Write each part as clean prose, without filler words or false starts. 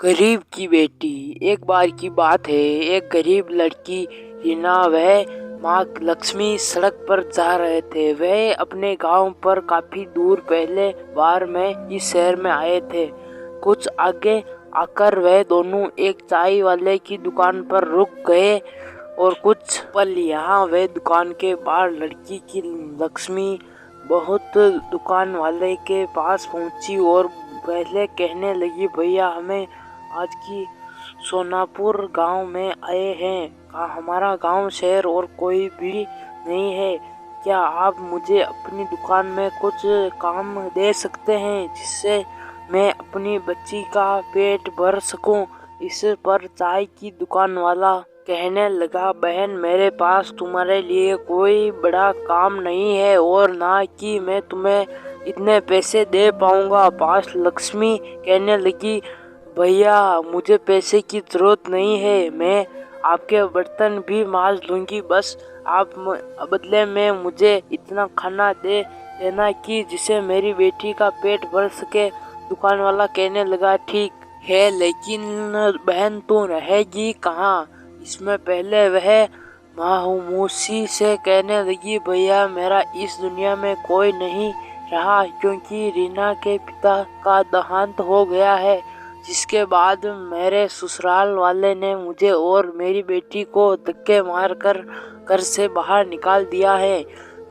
गरीब की बेटी। एक बार की बात है, एक गरीब लड़की रीना वह माँ लक्ष्मी सड़क पर जा रहे थे। वह अपने गांव पर काफी दूर पहले बार में इस शहर में आए थे। कुछ आगे आकर वह दोनों एक चाय वाले की दुकान पर रुक गए और कुछ पल यहाँ वह दुकान के बाहर लड़की की लक्ष्मी बहुत दुकान वाले के पास पहुंची और पहले कहने लगी, भैया हमें आज की सोनापुर गांव में आए हैं। हमारा गांव शहर और कोई भी नहीं है। क्या आप मुझे अपनी दुकान में कुछ काम दे सकते हैं जिससे मैं अपनी बच्ची का पेट भर सकूं? इस पर चाय की दुकान वाला कहने लगा, बहन मेरे पास तुम्हारे लिए कोई बड़ा काम नहीं है और ना कि मैं तुम्हें इतने पैसे दे पाऊंगा। पास लक्ष्मी कहने लगी, भैया मुझे पैसे की जरूरत नहीं है, मैं आपके बर्तन भी मांज लूंगी, बस आप बदले में मुझे इतना खाना दे देना कि जिसे मेरी बेटी का पेट भर सके। दुकान वाला कहने लगा, ठीक है लेकिन बहन तू रहेगी कहाँ? इसमें पहले वह मायूसी से कहने लगी, भैया मेरा इस दुनिया में कोई नहीं रहा क्योंकि रीना के पिता का देहांत हो गया है, जिसके बाद मेरे ससुराल वाले ने मुझे और मेरी बेटी को धक्के मारकर घर से बाहर निकाल दिया है।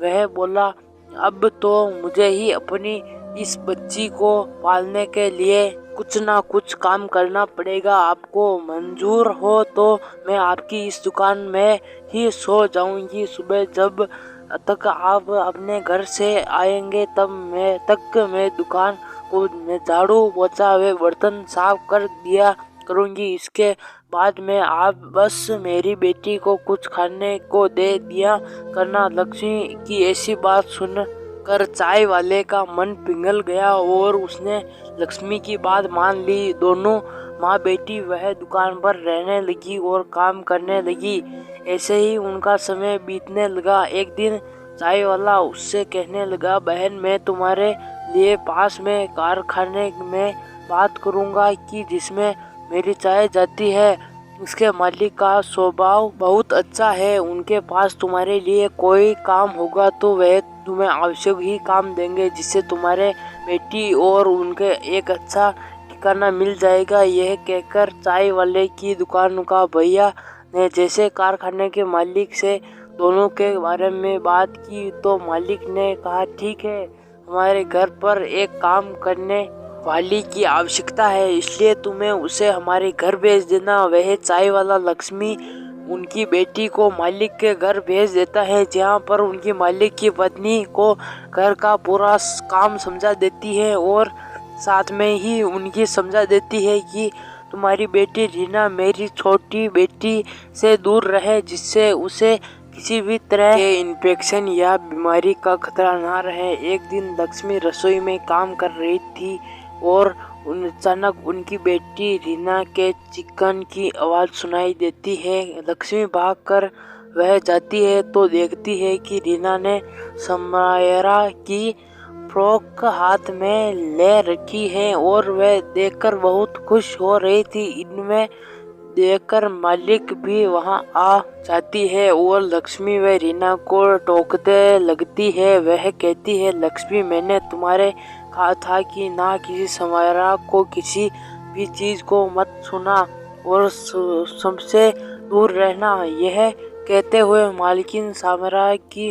वह बोला, अब तो मुझे ही अपनी इस बच्ची को पालने के लिए कुछ ना कुछ काम करना पड़ेगा। आपको मंजूर हो तो मैं आपकी इस दुकान में ही सो जाऊंगी। सुबह जब तक आप अपने घर से आएंगे तब मैं दुकान को झाड़ू पोछा व बर्तन साफ कर दिया करूंगी। इसके बाद में आप बस मेरी बेटी को कुछ खाने को दे दिया करना। लक्ष्मी की ऐसी बात सुनकर चाय वाले का मन पिघल गया और उसने लक्ष्मी की बात मान ली। दोनों माँ बेटी वह दुकान पर रहने लगी और काम करने लगी। ऐसे ही उनका समय बीतने लगा। एक दिन चाय वाला उससे कहने लगा, बहन मैं तुम्हारे लिए पास में कारखाने में बात करूंगा कि जिसमें मेरी चाय जाती है। उसके मालिक का स्वभाव बहुत अच्छा है। उनके पास तुम्हारे लिए कोई काम होगा तो वह तुम्हें आवश्यक ही काम देंगे, जिससे तुम्हारे बेटी और उनके एक अच्छा ठिकाना मिल जाएगा। यह कहकर चाय वाले की दुकान का भैया ने जैसे कारखाने के मालिक से दोनों के बारे में बात की तो मालिक ने कहा, ठीक है हमारे घर पर एक काम करने वाली की आवश्यकता है, इसलिए तुम्हें उसे हमारे घर भेज देना। वह चाय वाला लक्ष्मी उनकी बेटी को मालिक के घर भेज देता है, जहां पर उनकी मालिक की पत्नी को घर का पूरा काम समझा देती है और साथ में ही उनकी समझा देती है कि तुम्हारी बेटी रीना मेरी छोटी बेटी से दूर रहे, जिससे उसे किसी भी तरह के इन्फेक्शन या बीमारी का खतरा ना रहे। एक दिन लक्ष्मी रसोई में काम कर रही थी और अचानक उनकी बेटी रीना के चिकन की आवाज़ सुनाई देती है। लक्ष्मी भागकर वह जाती है तो देखती है कि रीना ने समायरा की फ्रॉक हाथ में ले रखी है और वह देखकर बहुत खुश हो रही थी। इनमें देखकर मालिक भी वहां आ जाती है और लक्ष्मी व रीना को टोकते लगती है। वह कहती है, लक्ष्मी मैंने तुम्हारे कहा था कि ना किसी समायरा को किसी भी चीज को मत छूना और सबसे दूर रहना। यह कहते हुए मालकिन समायरा की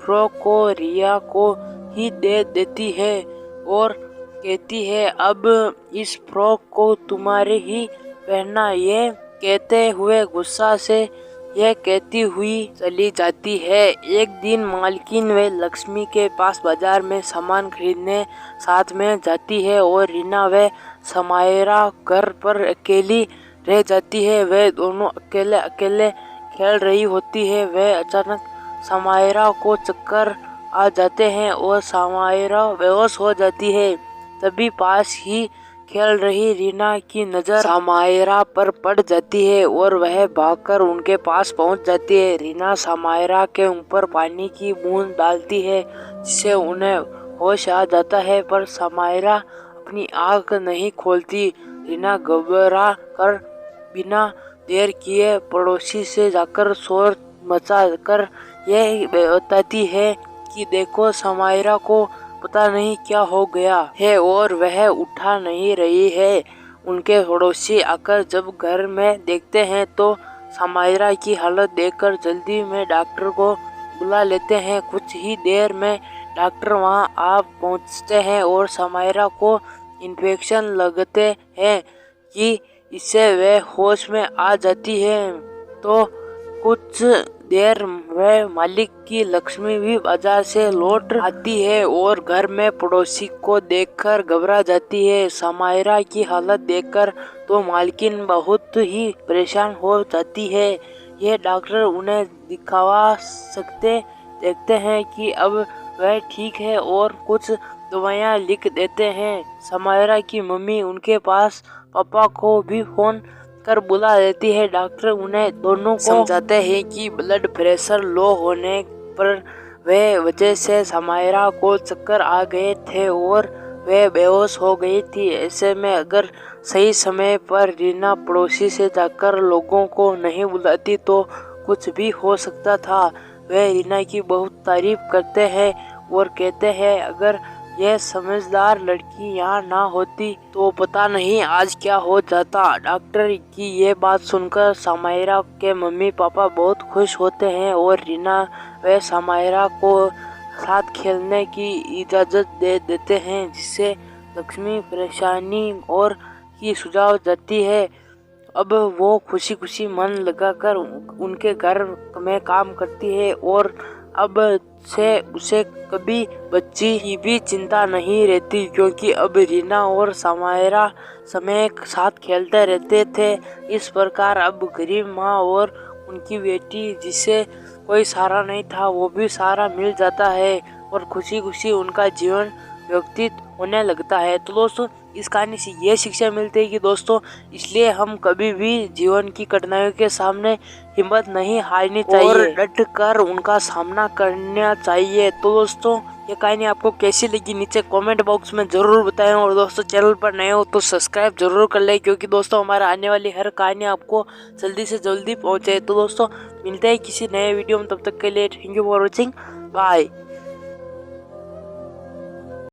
फ्रॉक को रिया को ही दे देती है और कहती है, अब इस फ्रॉक को तुम्हारे ही पहनना। ये कहते हुए गुस्सा से यह कहती हुई चली जाती है। एक दिन मालकिन व लक्ष्मी के पास बाजार में सामान खरीदने साथ में जाती है और रीना व समायरा घर पर अकेली रह जाती है। वह दोनों अकेले अकेले खेल रही होती है। वह अचानक समायरा को चक्कर आ जाते हैं और समायरा बेहोश हो जाती है। तभी पास ही खेल रही रीना की नजर समायरा पर पड़ जाती है और वह भागकर उनके पास पहुंच जाती है। रीना समायरा के ऊपर पानी की बूंद डालती है जिससे उन्हें होश आ जाता है, पर समायरा अपनी आंख नहीं खोलती। रीना घबरा कर बिना देर किए पड़ोसी से जाकर शोर मचा कर यह बताती है कि देखो समायरा को पता नहीं क्या हो गया है और वह उठा नहीं रही है। उनके पड़ोसी आकर जब घर में देखते हैं तो समायरा की हालत देखकर जल्दी में डॉक्टर को बुला लेते हैं। कुछ ही देर में डॉक्टर वहां आ पहुंचते हैं और समायरा को इन्फेक्शन लगते हैं कि इससे वे होश में आ जाती है। तो कुछ देर में मालिक की लक्ष्मी भी बाजार से लौट आती है और घर में पड़ोसी को देखकर घबरा जाती है। समायरा की हालत देखकर तो मालकिन बहुत ही परेशान हो जाती है। ये डॉक्टर उन्हें दिखावा सकते देखते हैं कि अब वह ठीक है और कुछ दवाइयाँ लिख देते हैं। समायरा की मम्मी उनके पास पापा को भी फोन कर बुला लेती है। डॉक्टर उन्हें दोनों को समझाते हैं कि ब्लड प्रेशर लो होने पर वे वजह से समायरा को चक्कर आ गए थे और वे बेहोश हो गई थी। ऐसे में अगर सही समय पर रीना पड़ोसी से जाकर लोगों को नहीं बुलाती तो कुछ भी हो सकता था। वे रीना की बहुत तारीफ करते हैं और कहते हैं अगर यह समझदार लड़की यहाँ ना होती तो पता नहीं आज क्या हो जाता। डॉक्टर की ये बात सुनकर समायरा के मम्मी पापा बहुत खुश होते हैं और रीना व समायरा को साथ खेलने की इजाज़त दे देते हैं, जिससे लक्ष्मी परेशानी और की सुझाव जाती है। अब वो खुशी खुशी मन लगाकर उनके घर में काम करती है और अब से उसे कभी बच्ची की भी चिंता नहीं रहती, क्योंकि अब रीना और समायरा समय साथ खेलते रहते थे। इस प्रकार अब गरीब माँ और उनकी बेटी जिसे कोई सहारा नहीं था वो भी सहारा मिल जाता है और खुशी खुशी उनका जीवन व्यतीत होने लगता है। तो दोस्तों इस कहानी से ये शिक्षा मिलती है कि दोस्तों इसलिए हम कभी भी जीवन की कठिनाइयों के सामने हिम्मत नहीं हारनी चाहिए और डट कर उनका सामना करना चाहिए। तो दोस्तों ये कहानी आपको कैसी लगी नीचे कमेंट बॉक्स में जरूर बताएं और दोस्तों चैनल पर नए हो तो सब्सक्राइब जरूर कर लें, क्योंकि दोस्तों हमारा आने वाली हर कहानी आपको जल्दी से जल्दी पहुंचे। तो दोस्तों मिलते हैं किसी नए वीडियो में, तब तक के लिए thank you for watching, bye.